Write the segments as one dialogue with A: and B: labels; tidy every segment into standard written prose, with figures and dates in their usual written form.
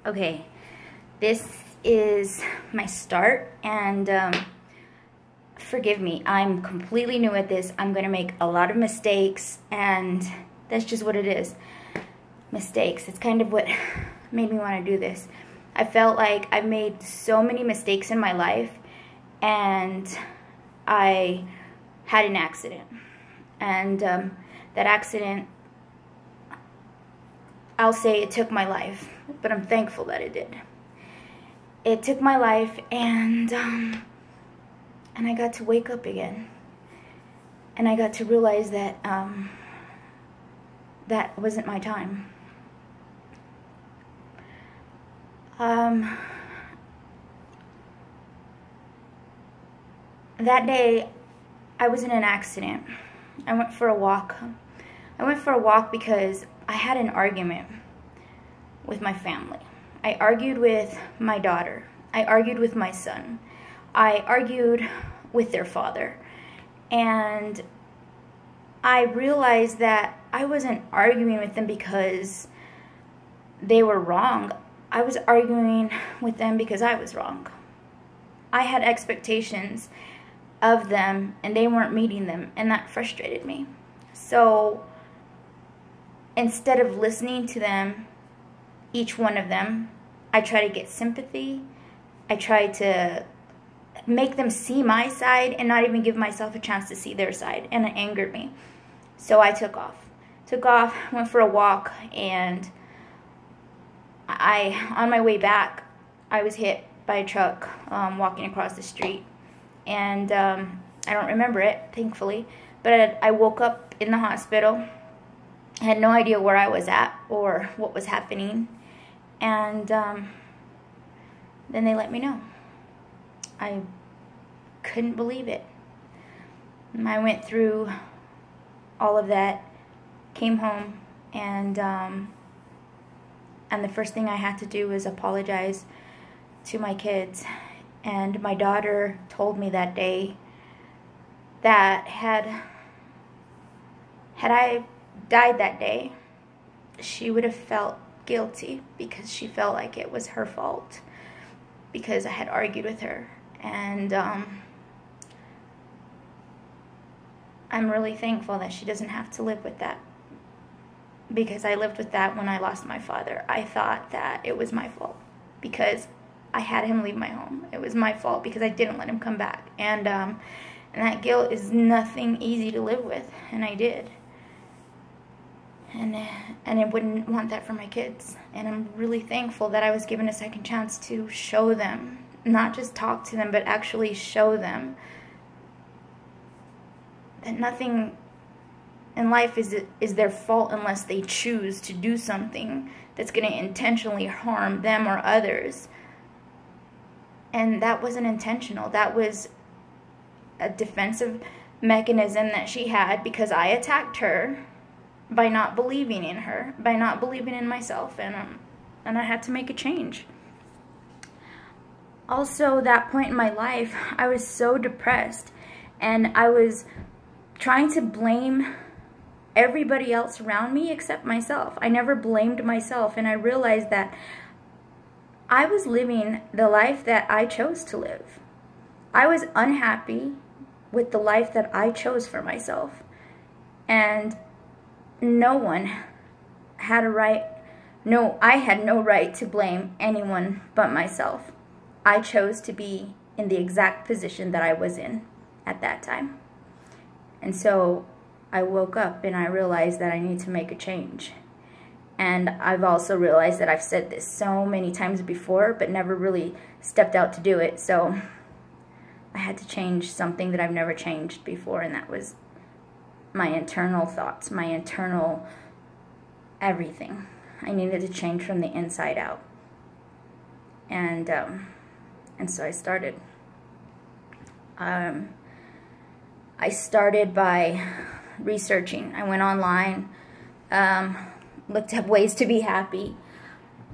A: Okay, this is my start, and forgive me, I'm completely new at this. I'm gonna make a lot of mistakes, and that's just what it is. Mistakes. It's kind of what made me want to do this. I felt like I've made so many mistakes in my life, and I had an accident. And that accident, I'll say it took my life, but I'm thankful that it did. It took my life, and I got to wake up again. And I got to realize that that wasn't my time. That day, I was in an accident. I went for a walk. I went for a walk because I had an argument with my family. I argued with my daughter. I argued with my son. I argued with their father. And I realized that I wasn't arguing with them because they were wrong. I was arguing with them because I was wrong. I had expectations of them, and they weren't meeting them, and that frustrated me. So instead of listening to them, each one of them, I try to get sympathy. I try to make them see my side and not even give myself a chance to see their side, and it angered me. So I took off, went for a walk, and on my way back, I was hit by a truck walking across the street. And I don't remember it, thankfully, but I woke up in the hospital. I had no idea where I was at or what was happening, and then they let me know. I couldn't believe it. I went through all of that, came home, and the first thing I had to do was apologize to my kids. And my daughter told me that day that had I died that day, she would have felt guilty because she felt like it was her fault because I had argued with her. And I'm really thankful that she doesn't have to live with that, because I lived with that when I lost my father. I thought that it was my fault because I had him leave my home. It was my fault because I didn't let him come back. And that guilt is nothing easy to live with, and I did. And I wouldn't want that for my kids. And I'm really thankful that I was given a second chance to show them, not just talk to them, but actually show them that nothing in life is their fault unless they choose to do something that's going to intentionally harm them or others. And that wasn't intentional. That was a defensive mechanism that she had because I attacked her by not believing in her, by not believing in myself, and I had to make a change. Also, that point in my life, I was so depressed, and I was trying to blame everybody else around me except myself. I never blamed myself, and I realized that I was living the life that I chose to live. I was unhappy with the life that I chose for myself. And no one had a right, I had no right to blame anyone but myself. I chose to be in the exact position that I was in at that time. And so I woke up and I realized that I need to make a change. And I've also realized that I've said this so many times before, but never really stepped out to do it. So I had to change something that I've never changed before, and that was my internal thoughts, my internal everything. I needed to change from the inside out. And so I started. I started by researching. I went online, looked up ways to be happy,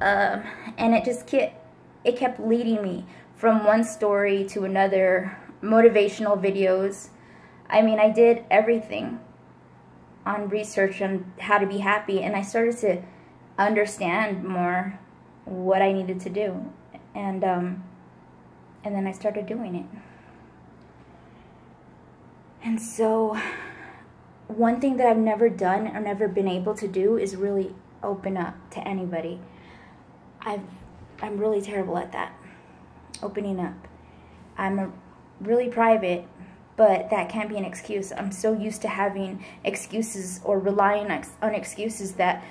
A: and it kept leading me from one story to another, motivational videos. I mean, I did everything on research on how to be happy, and I started to understand more what I needed to do. And then I started doing it. And so one thing that I've never done or never been able to do is really open up to anybody. I'm really terrible at that, opening up. I'm really private, but that can't be an excuse. I'm so used to having excuses or relying on excuses that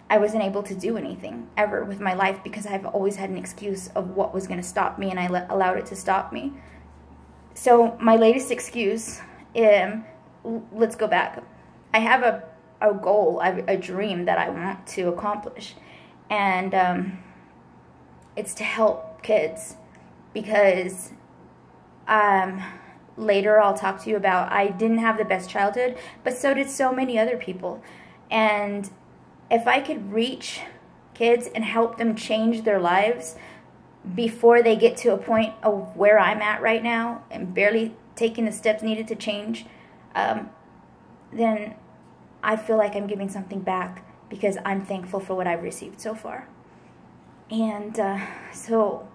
A: I wasn't able to do anything ever with my life because I've always had an excuse of what was going to stop me, and I allowed it to stop me. So my latest excuse, let's go back. I have a goal, a dream that I want to accomplish, and it's to help kids, because later I'll talk to you about, I didn't have the best childhood, but so did so many other people. And if I could reach kids and help them change their lives before they get to a point of where I'm at right now and barely taking the steps needed to change, then I feel like I'm giving something back, because I'm thankful for what I've received so far. And so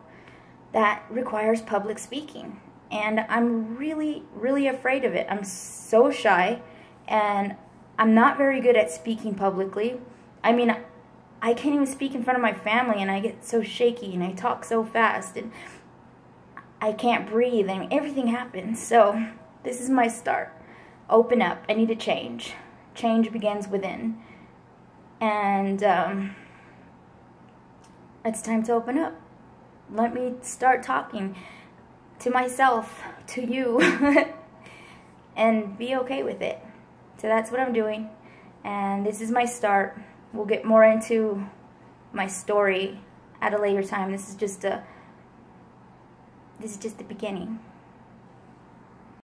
A: that requires public speaking. And I'm really, really afraid of it. I'm so shy, and I'm not very good at speaking publicly. I mean, I can't even speak in front of my family, and I get so shaky, and I talk so fast, and I can't breathe, and everything happens. So this is my start. Open up. I need to change. Change begins within. And it's time to open up. Let me start talking to myself, to you, and be okay with it. So that's what I'm doing, and this is my start. We'll get more into my story at a later time. This is just the beginning.